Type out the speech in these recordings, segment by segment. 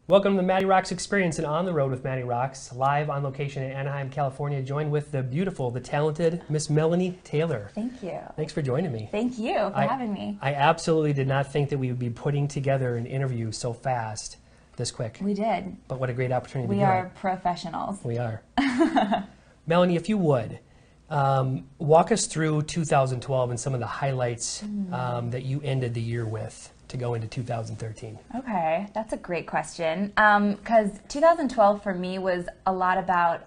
Welcome to the MattyRocks Experience and On the Road with MattyRocks, live on location in Anaheim, California, joined with the beautiful, the talented Miss Melanie Taylor. Thank you. Thanks for joining me. Thank you for having me. I absolutely did not think that we would be putting together an interview so fast, this quick. We did. But what a great opportunity to do We are professionals. We are. Melanie, if you would, walk us through 2012 and some of the highlights that you ended the year with to go into 2013. Okay, that's a great question. Because 2012 for me was a lot about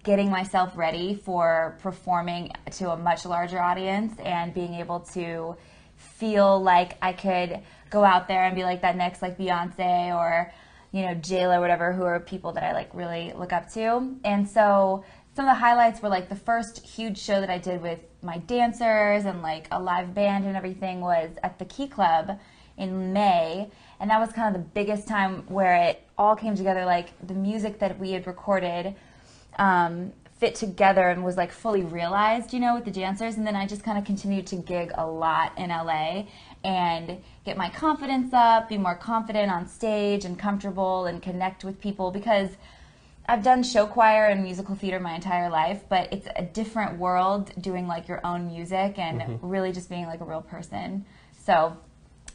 getting myself ready for performing to a much larger audience and being able to feel like I could go out there and be like that next like Beyonce or J-Lo or whatever, who are people that I like really look up to. And so some of the highlights were like the first huge show that I did with my dancers and like a live band and everything was at the Key Club in May, and that was kind of the biggest time where it all came together, like the music that we had recorded fit together and was like fully realized, with the dancers. And then I just kind of continued to gig a lot in LA and get my confidence up, be more confident on stage and comfortable and connect with people, because I've done show choir and musical theater my entire life, but it's a different world doing like your own music and really just being like a real person. So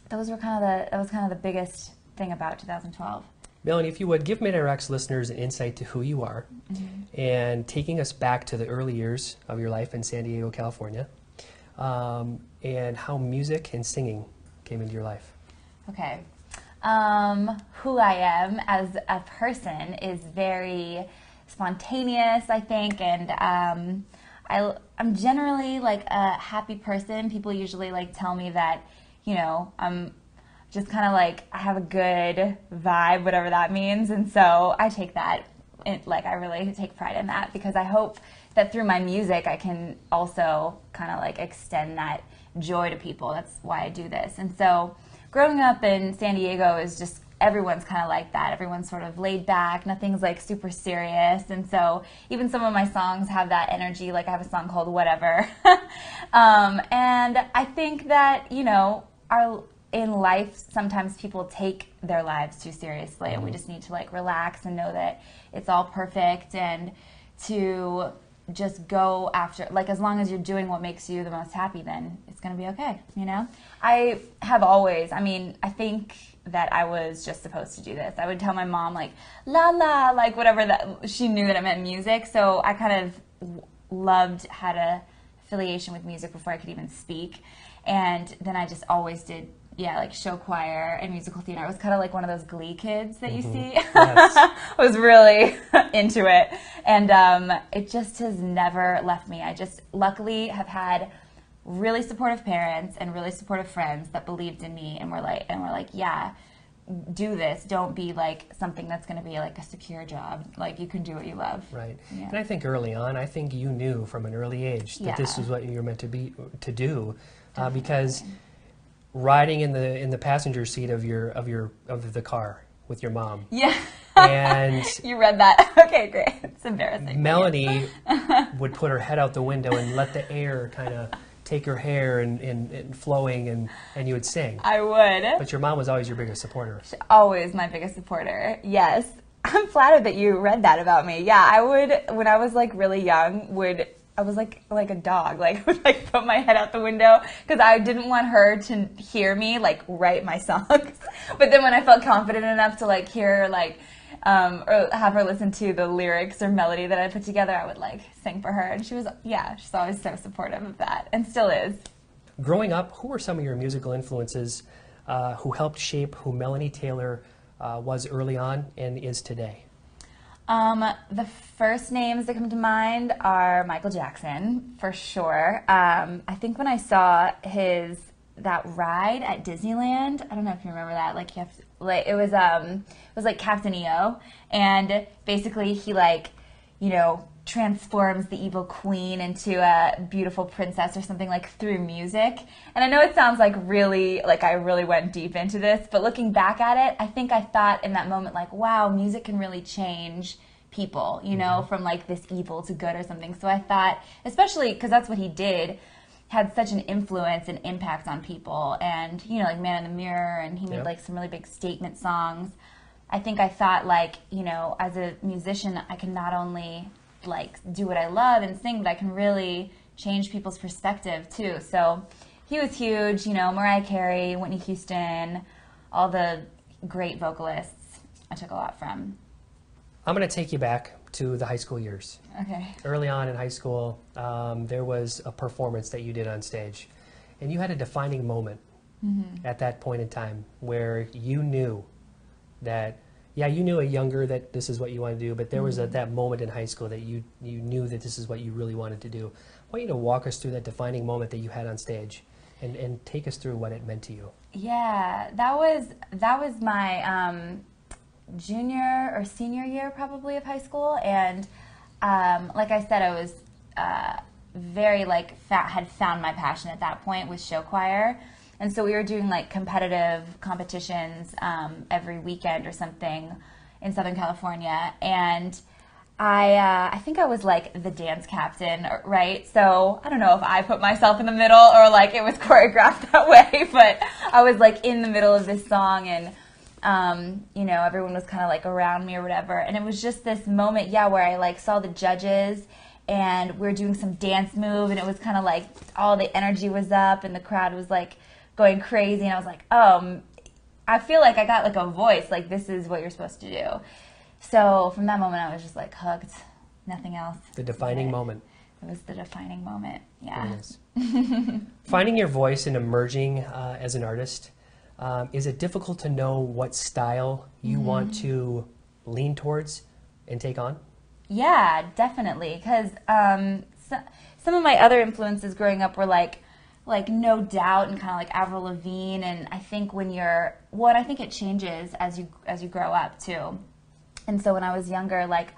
that was kind of the biggest thing about 2012. Melanie, if you would, give MattyRocks listeners an insight to who you are and taking us back to the early years of your life in San Diego, California, and how music and singing came into your life. Okay. Who I am as a person is very spontaneous, I think, and I'm generally like a happy person. People usually like tell me that, I'm just kind of like, I have a good vibe, whatever that means, and so I take that, I really take pride in that, because I hope that through my music I can also kind of like extend that joy to people. That's why I do this. And so growing up in San Diego is just, everyone's kind of like that. Everyone's sort of laid back. Nothing's like super serious. And so even some of my songs have that energy. Like I have a song called Whatever. And I think that, in life, sometimes people take their lives too seriously, and we just need to like relax and know that it's all perfect, and to just go after, like, as long as you're doing what makes you the most happy, then it's going to be okay, I have always, I think that I was just supposed to do this. I would tell my mom, like, la la, like, whatever, that she knew that I meant music, so I kind of had a affiliation with music before I could even speak, and then I just always did, like show choir and musical theater. I was kind of like one of those Glee kids that you see. Yes. I was really into it, and it just has never left me. I just luckily have had really supportive parents and really supportive friends that believed in me and were like, yeah, do this. Don't be like something that's going to be like a secure job. Like, you can do what you love. Right. Yeah. And I think early on, I think you knew from an early age that this was what you were meant to do, because riding in the passenger seat of the car with your mom. Yeah. And you read that. Okay, great. It's embarrassing. Melanie would put her head out the window and let the air kind of take her hair and flowing, and you would sing. I would. But your mom was always your biggest supporter. Always my biggest supporter. Yes. I'm flattered that you read that about me. Yeah, I would, when I was like really young, I was like a dog, like would like put my head out the window, because I didn't want her to hear me like write my songs. But then when I felt confident enough to like hear like or have her listen to the lyrics or melody that I put together, I would like sing for her, and she's always so supportive of that, and still is. Growing up, who were some of your musical influences who helped shape who Melanie Taylor was early on and is today? The first names that come to mind are Michael Jackson, for sure. I think when I saw that ride at Disneyland, I don't know if you remember that, like it was like Captain EO, and basically he transforms the evil queen into a beautiful princess or something, like through music. And I know it sounds like really, like I really went deep into this, but looking back at it, I think I thought in that moment, like, wow, music can really change people, from like this evil to good or something. So I thought, especially because that's what he did, had such an influence and impact on people. And, like Man in the Mirror, and he made like some really big statement songs. I think I thought, like, you know, as a musician, I can not only, like, do what I love and sing, but I can really change people's perspective, too. So he was huge, you know, Mariah Carey, Whitney Houston, all the great vocalists I took a lot from. I'm going to take you back to the high school years. Okay. Early on in high school, there was a performance that you did on stage, and you had a defining moment at that point in time where you knew that, yeah, you knew that this is what you wanted to do, but there was that moment in high school that you knew that this is what you really wanted to do. I want you to walk us through that defining moment that you had on stage and take us through what it meant to you. Yeah, that was my junior or senior year probably of high school, and like I said, I was very had found my passion at that point with show choir. And so we were doing like competitive competitions every weekend or something in Southern California. And I think I was like the dance captain, right? So I don't know if I put myself in the middle or like it was choreographed that way, but I was like in the middle of this song, and you know, everyone was kind of like around me or whatever. And it was just this moment, yeah, where I like saw the judges and we were doing some dance move, and it was kind of like all the energy was up and the crowd was like going crazy, and I was like, oh, I feel like I got like a voice, like this is what you're supposed to do. So from that moment I was just like hooked, nothing else. The defining moment. It was the defining moment, yeah. Finding your voice and emerging as an artist, is it difficult to know what style you want to lean towards and take on? Yeah, definitely, because some of my other influences growing up were like No Doubt and kind of like Avril Lavigne, and I think I think it changes as you grow up too. And so when I was younger, like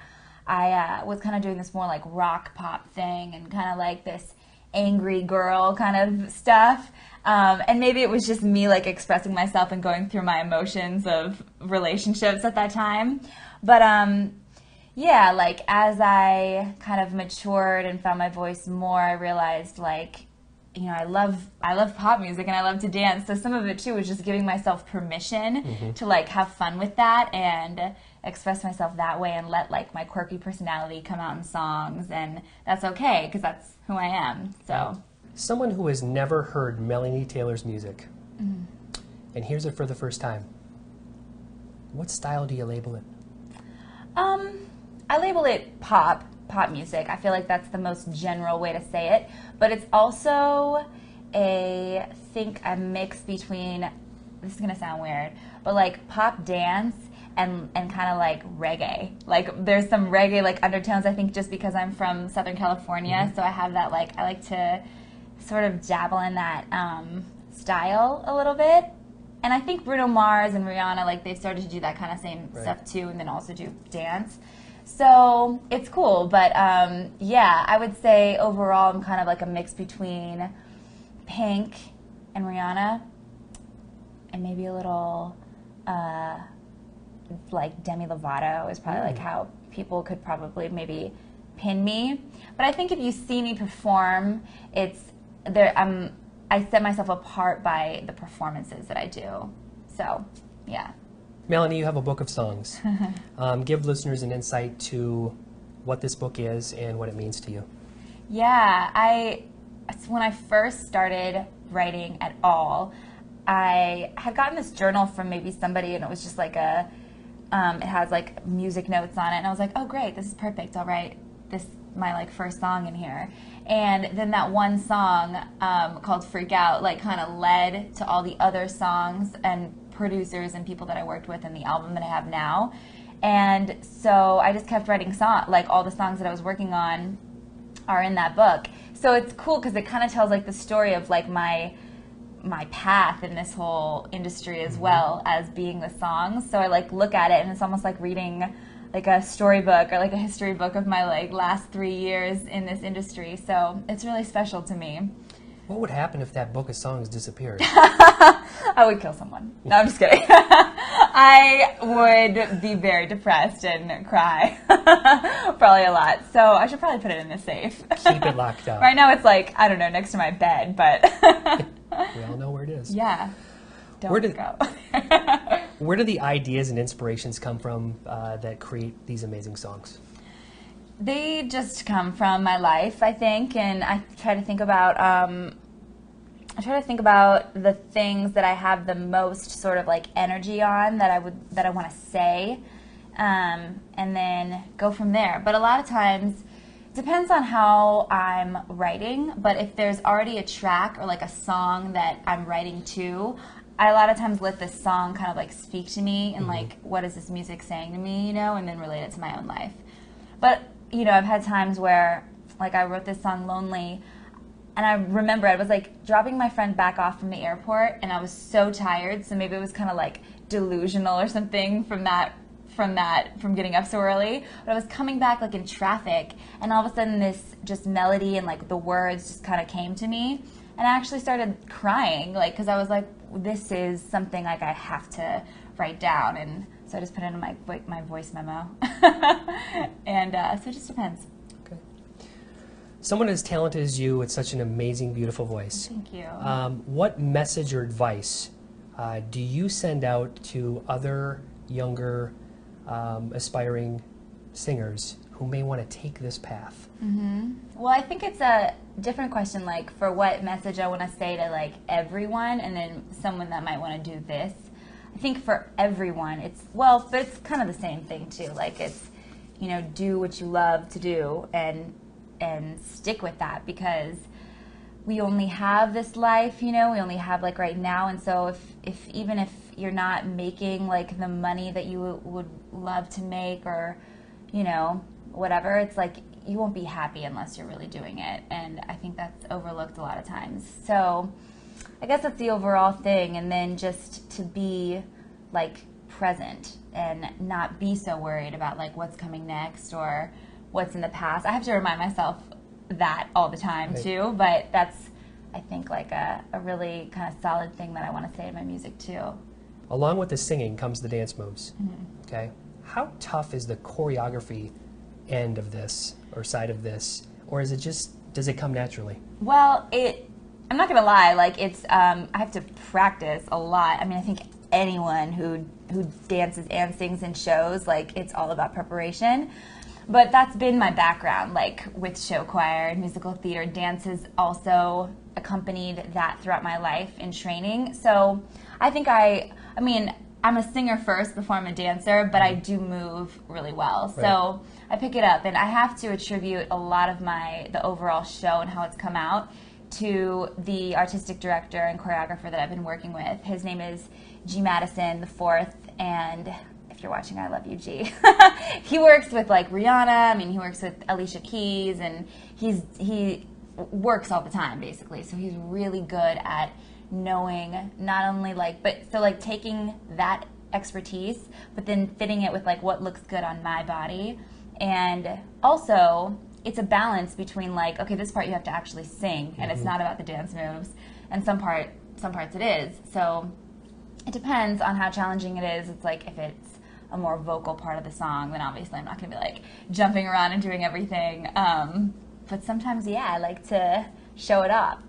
I was kind of doing this more like rock pop thing and kind of like this angry girl kind of stuff. And maybe it was just me like expressing myself and going through my emotions of relationships at that time. But yeah, like as I kind of matured and found my voice more, I realized like, you know, I love pop music and I love to dance. So some of it too was just giving myself permission to like have fun with that and express myself that way and let like my quirky personality come out in songs, and that's okay because that's who I am. So someone who has never heard Melanie Taylor's music and hears it for the first time, what style do you label it? I label it pop music. I feel like that's the most general way to say it, but it's also a mix between, this is gonna sound weird, but like pop dance and kind of like reggae. Like there's some reggae like undertones, I think, just because I'm from Southern California, so I have that like, I like to sort of dabble in that style a little bit. And I think Bruno Mars and Rihanna, like they've started to do that kind of same stuff too, and then also do dance. So it's cool, but yeah, I would say overall I'm kind of like a mix between Pink and Rihanna, and maybe a little like Demi Lovato is probably like how people could probably maybe pin me. But I think if you see me perform, it's there. I set myself apart by the performances that I do. So yeah. Melanie, you have a book of songs. Give listeners an insight to what this book is and what it means to you. Yeah, when I first started writing at all, I had gotten this journal from maybe somebody, and it was just like it has like music notes on it, and I was like, oh great, this is perfect. I'll write my like first song in here. And then that one song called Freak Out like kind of led to all the other songs and producers and people that I worked with in the album that I have now. And so I just kept writing songs, like all the songs that I was working on are in that book. So it's cool because it kind of tells like the story of like my path in this whole industry as well as being the songs. So I like look at it and it's almost like reading like a storybook or like a history book of my like last 3 years in this industry. So it's really special to me. What would happen if that book of songs disappeared? I would kill someone. No, I'm just kidding. I would be very depressed and cry. Probably a lot. So I should probably put it in the safe. Keep it locked up. Right now it's like, I don't know, next to my bed, but... We all know where it is. Yeah. Don't go. Where do the ideas and inspirations come from that create these amazing songs? They just come from my life, I think, and I try to think about the things that I have the most sort of like energy on that I want to say, and then go from there. But a lot of times, it depends on how I'm writing. But if there's already a track or like a song that I'm writing to, I a lot of times let this song kind of like speak to me and like, what is this music saying to me, you know, and then relate it to my own life. But you know, I've had times where, like, I wrote this song, Lonely, and I remember I was, like, dropping my friend back off from the airport, and I was so tired, so maybe it was kind of, like, delusional or something from getting up so early. But I was coming back, like, in traffic, and all of a sudden this just melody and, like, the words just kind of came to me, and I actually started crying, like, because I was like, this is something, like, I have to write down, and so I just put it in my voice memo. And so it just depends. Okay. Someone as talented as you with such an amazing, beautiful voice. Thank you. What message or advice do you send out to other younger, aspiring singers who may want to take this path? Well, I think it's a different question, like, for what message I want to say to, like, everyone, and then someone that might want to do this. I think for everyone, but it's kind of the same thing too. Like, it's, you know, do what you love to do and stick with that, because we only have this life, you know, we only have like right now. And so if even if you're not making like the money that you would love to make, or, you know, whatever, it's like you won't be happy unless you're really doing it. And I think that's overlooked a lot of times. So I guess that's the overall thing, and then just to be like present and not be so worried about like what's coming next or what's in the past. I have to remind myself that all the time too, but that's, I think, like a really kind of solid thing that I want to say in my music too. Along with the singing comes the dance moves. Okay, how tough is the choreography end of this or side of this, or is it just, does it come naturally? Well, I'm not gonna lie, like it's I have to practice a lot. I mean, I think anyone who dances and sings in shows, like, it's all about preparation. But that's been my background, like with show choir and musical theater. Dance has also accompanied that throughout my life in training. So I think I mean, I'm a singer first before I'm a dancer, but I do move really well. Right. So I pick it up, and I have to attribute a lot of the overall show and how it's come out to the artistic director and choreographer that I've been working with. His name is G. Madison IV, and if you're watching, I love you, G. He works with like Rihanna. I mean, he works with Alicia Keys, and he works all the time basically. So he's really good at knowing not only like, but so like taking that expertise, but then fitting it with like what looks good on my body. And also it's a balance between like, okay, this part you have to actually sing, and it's not about the dance moves, and some parts it is. So it depends on how challenging it is. It's like if it's a more vocal part of the song, then obviously I'm not going to be like jumping around and doing everything. But sometimes, yeah, I like to show it off.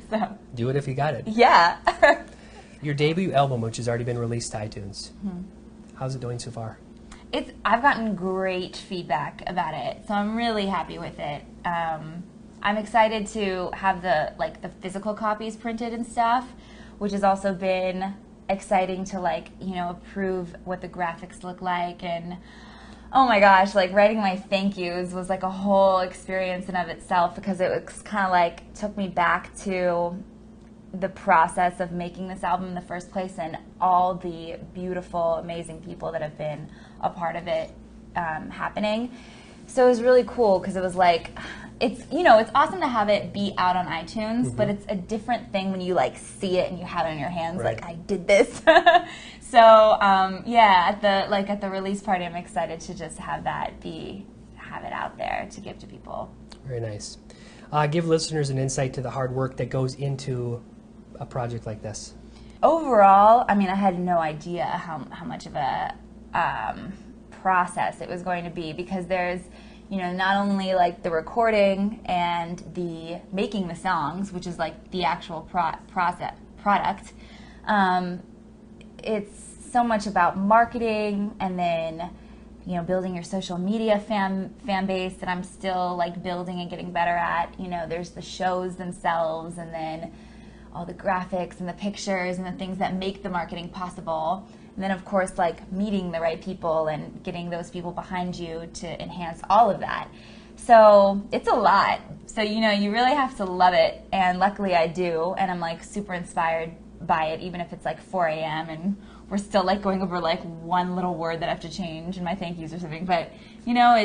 So do it if you got it. Yeah. Your debut album, which has already been released to iTunes, how's it doing so far? I've gotten great feedback about it, so I'm really happy with it. I'm excited to have the physical copies printed and stuff, which has also been exciting to approve what the graphics look like. And oh my gosh, like writing my thank yous was like a whole experience in of itself, because it was kind of like took me back to the process of making this album in the first place, and all the beautiful, amazing people that have been a part of it happening. So it was really cool, because it was like, it's awesome to have it be out on iTunes, but it's a different thing when you like see it and you have it in your hands, right. Like I did this. So yeah, at the release party, I'm excited to just have it out there to give to people. Very nice. Give listeners an insight to the hard work that goes into a project like this. Overall, I mean, I had no idea how much of a process it was going to be, because there's not only like the recording and the making the songs, which is like the actual product. it's so much about marketing, and then, you know, building your social media fan base that I'm still like building and getting better at. You know, there's the shows themselves, and then all the graphics and the pictures and the things that make the marketing possible. And then, of course, like meeting the right people and getting those people behind you to enhance all of that. So it's a lot. So, you know, you really have to love it. And luckily I do. And I'm like super inspired by it, even if it's like 4 a.m. and we're still like going over like one little word that I have to change in my thank yous or something. But, you know,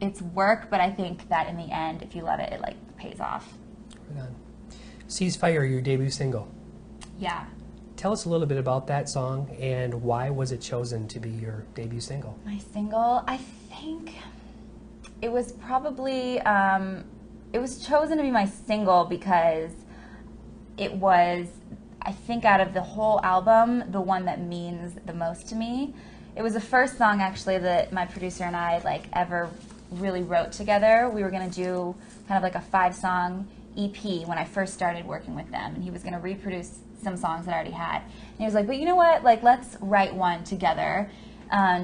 it's work, but I think that in the end, if you love it, it like pays off. Right on. Ceasefire, your debut single. Yeah. Tell us a little bit about that song and why was it chosen to be your debut single? My single, I think it was probably, it was chosen to be my single because it was, I think out of the whole album, the one that means the most to me. It was the first song actually that my producer and I like ever really wrote together. We were going to do kind of like a 5-song EP when I first started working with them, and he was going to reproduce some songs that I already had. And he was like, but you know what, like let's write one together,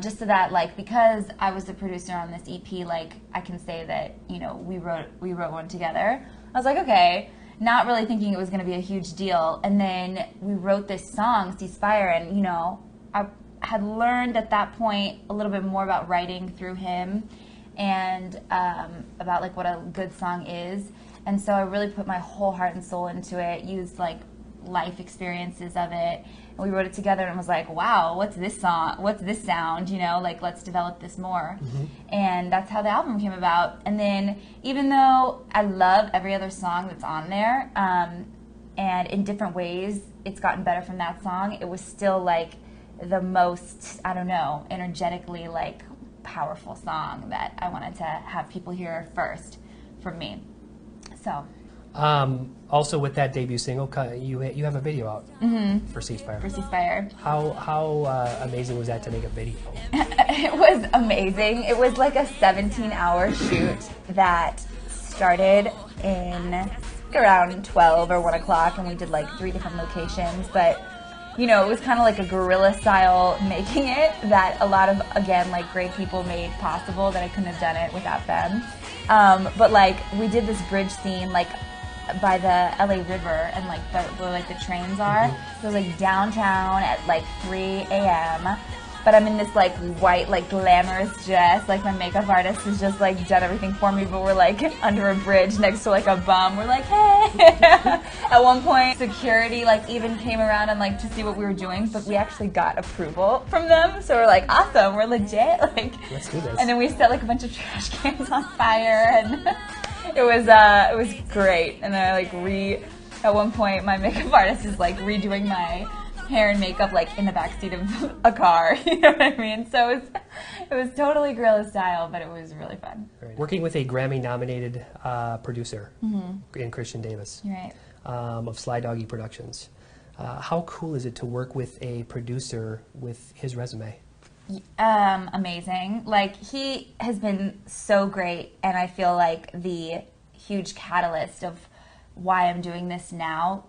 just so that like, because I was the producer on this EP, like I can say that, you know, we wrote one together. I was like, okay, not really thinking it was going to be a huge deal. And then we wrote this song, Ceasefire, and you know, I had learned at that point a little bit more about writing through him, and about like what a good song is. And so I really put my whole heart and soul into it, used like life experiences of it, and we wrote it together and was like, wow, what's this song, what's this sound, you know, like let's develop this more. And that's how the album came about. And then even though I love every other song that's on there, and in different ways it's gotten better from that song, it was still like the most, I don't know, energetically like powerful song that I wanted to have people hear first from me. So also with that debut single, you have a video out for Ceasefire. For Ceasefire. How amazing was that to make a video? It was amazing. It was like a 17-hour shoot that started in around 12 or 1 o'clock, and we did like 3 different locations. But, you know, it was kind of like a guerrilla style making it that a lot of, again, like great people made possible, that I couldn't have done it without them. But like we did this bridge scene like by the LA River, and like where like the trains are. So it was like downtown at like 3 a.m. But I'm in this like white like glamorous dress. Like my makeup artist has just like done everything for me, but we're like under a bridge next to like a bum. We're like, hey. At one point, security like even came around and like to see what we were doing, but we actually got approval from them. So we're like, awesome, we're legit. Like, let's do this. And then we set like a bunch of trash cans on fire, and it was great. And then I like at one point my makeup artist is like redoing my hair and makeup like in the backseat of a car, you know what I mean? So it was totally guerrilla style, but it was really fun. Right. Working with a Grammy-nominated producer in Christian Davis, right, of Sly Doggy Productions. How cool is it to work with a producer with his resume? Amazing. Like, he has been so great, and I feel like the huge catalyst of why I'm doing this now,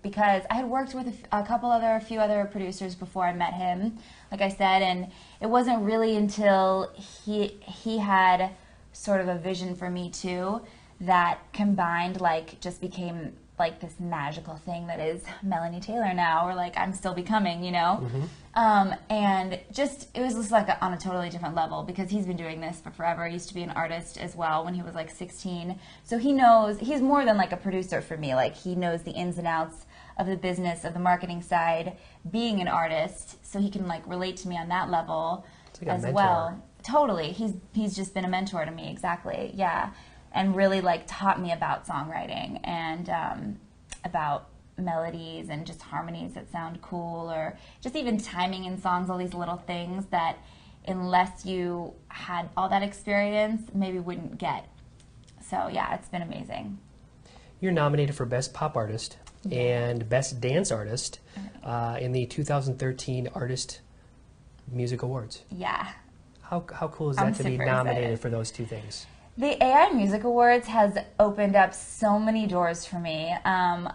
because I had worked with a few other producers before I met him, like I said, and it wasn't really until he had sort of a vision for me too that combined like just became like this magical thing that is Melanie Taylor now, or like I'm still becoming, you know? And just, it was just like on a totally different level, because he's been doing this for forever. He used to be an artist as well when he was like 16. So he knows, he's more than like a producer for me. Like, he knows the ins and outs of the business, of the marketing side, being an artist, so he can like relate to me on that level like as well. Totally. He's just been a mentor to me, exactly, yeah. And really like taught me about songwriting and about melodies and just harmonies that sound cool, or just even timing in songs, all these little things that unless you had all that experience maybe wouldn't get. So yeah, it's been amazing. You're nominated for Best Pop Artist and Best Dance Artist in the 2013 Artist Music Awards. Yeah. How cool is that to be nominated for those two things? The AI Music Awards has opened up so many doors for me.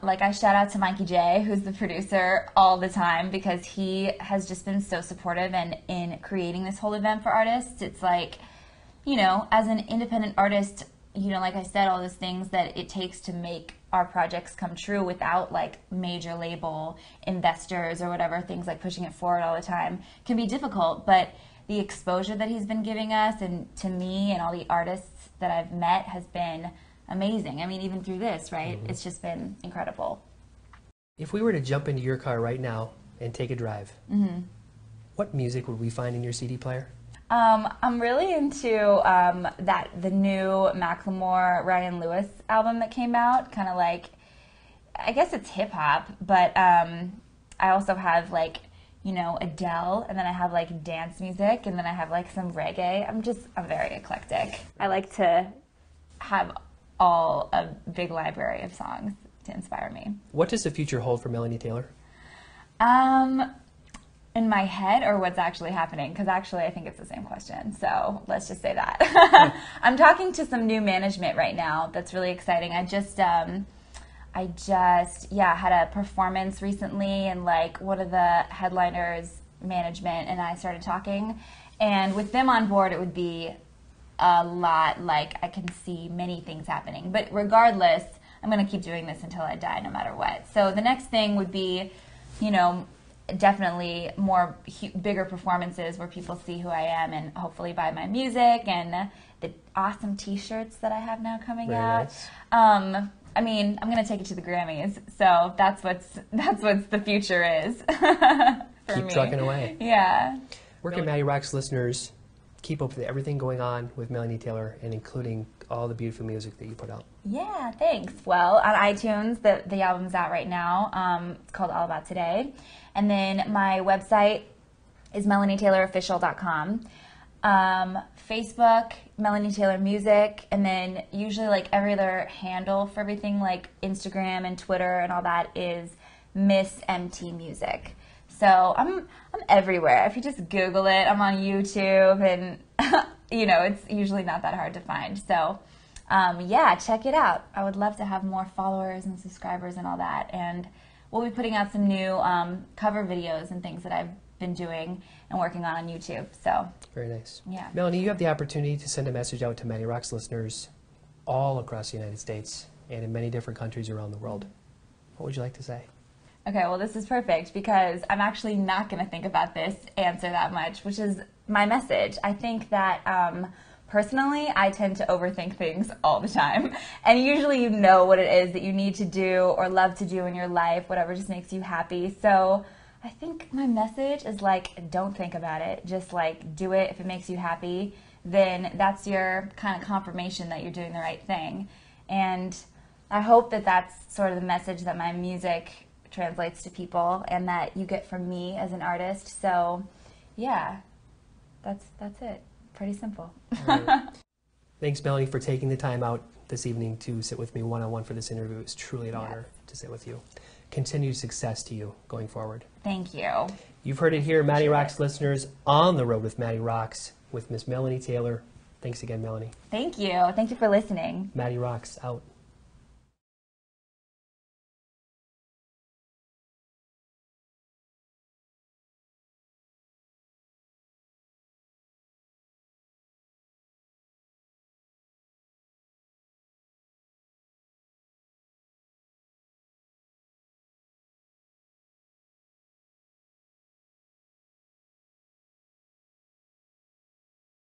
Like, I shout out to Mikey J, who's the producer, all the time, because he has just been so supportive and in creating this whole event for artists. It's like, you know, as an independent artist, you know, like I said, all those things that it takes to make our projects come true without like major label investors or whatever, things like pushing it forward all the time can be difficult. But the exposure that he's been giving us and to me and all the artists that I've met has been amazing. I mean, even through this, right? Mm-hmm. It's just been incredible. If we were to jump into your car right now and take a drive, mm-hmm. what music would we find in your CD player? I'm really into the new Macklemore Ryan Lewis album that came out. Kind of like, I guess it's hip hop, but I also have like, you know, Adele, and then I have like dance music, and then I have like some reggae. I'm very eclectic. I like to have a big library of songs to inspire me. What does the future hold for Melanie Taylor? In my head, or what's actually happening? Because actually I think it's the same question, so let's just say that. I'm talking to some new management right now that's really exciting. I just had a performance recently, and like one of the headliners management and I started talking, and with them on board it would be a lot, like I can see many things happening. But regardless, I'm going to keep doing this until I die, no matter what. So the next thing would be, you know, definitely more bigger performances where people see who I am and hopefully buy my music and the awesome t-shirts that I have now coming Very out. Nice. I mean, I'm gonna take it to the Grammys, so that's what the future is for Keep me. trucking away. Yeah. Where can MattyRocks listeners keep up with everything going on with Melanie Taylor, and including all the beautiful music that you put out? Yeah, thanks. Well, on iTunes, the album's out right now. It's called All About Today. And then my website is MelanieTaylorOfficial.com. Facebook, Melanie Taylor Music, and then usually like every other handle for everything like Instagram and Twitter and all that is Miss MT Music. So I'm everywhere. If you just Google it, I'm on YouTube, and you know, it's usually not that hard to find. So yeah, check it out. I would love to have more followers and subscribers and all that. And we'll be putting out some new cover videos and things that I've been doing and working on YouTube. So very nice. Yeah. Melanie, you have the opportunity to send a message out to MattyRocks listeners all across the United States and in many different countries around the world. What would you like to say? Okay, well, this is perfect because I'm actually not going to think about this answer that much, which is my message. I think that personally, I tend to overthink things all the time. And usually you know what it is that you need to do or love to do in your life, whatever just makes you happy. So I think my message is like, don't think about it. Just like do it. If it makes you happy, then that's your kind of confirmation that you're doing the right thing. And I hope that that's sort of the message that my music translates to people and that you get from me as an artist. So yeah, that's it. Pretty simple. Right. Thanks, Melanie, for taking the time out this evening to sit with me one-on-one for this interview. It's truly an honor to sit with you. Continued success to you going forward. Thank you. You've heard it here, MattyRocks listeners, on the road with MattyRocks with Miss Melanie Taylor. Thanks again, Melanie. Thank you. Thank you for listening. MattyRocks out.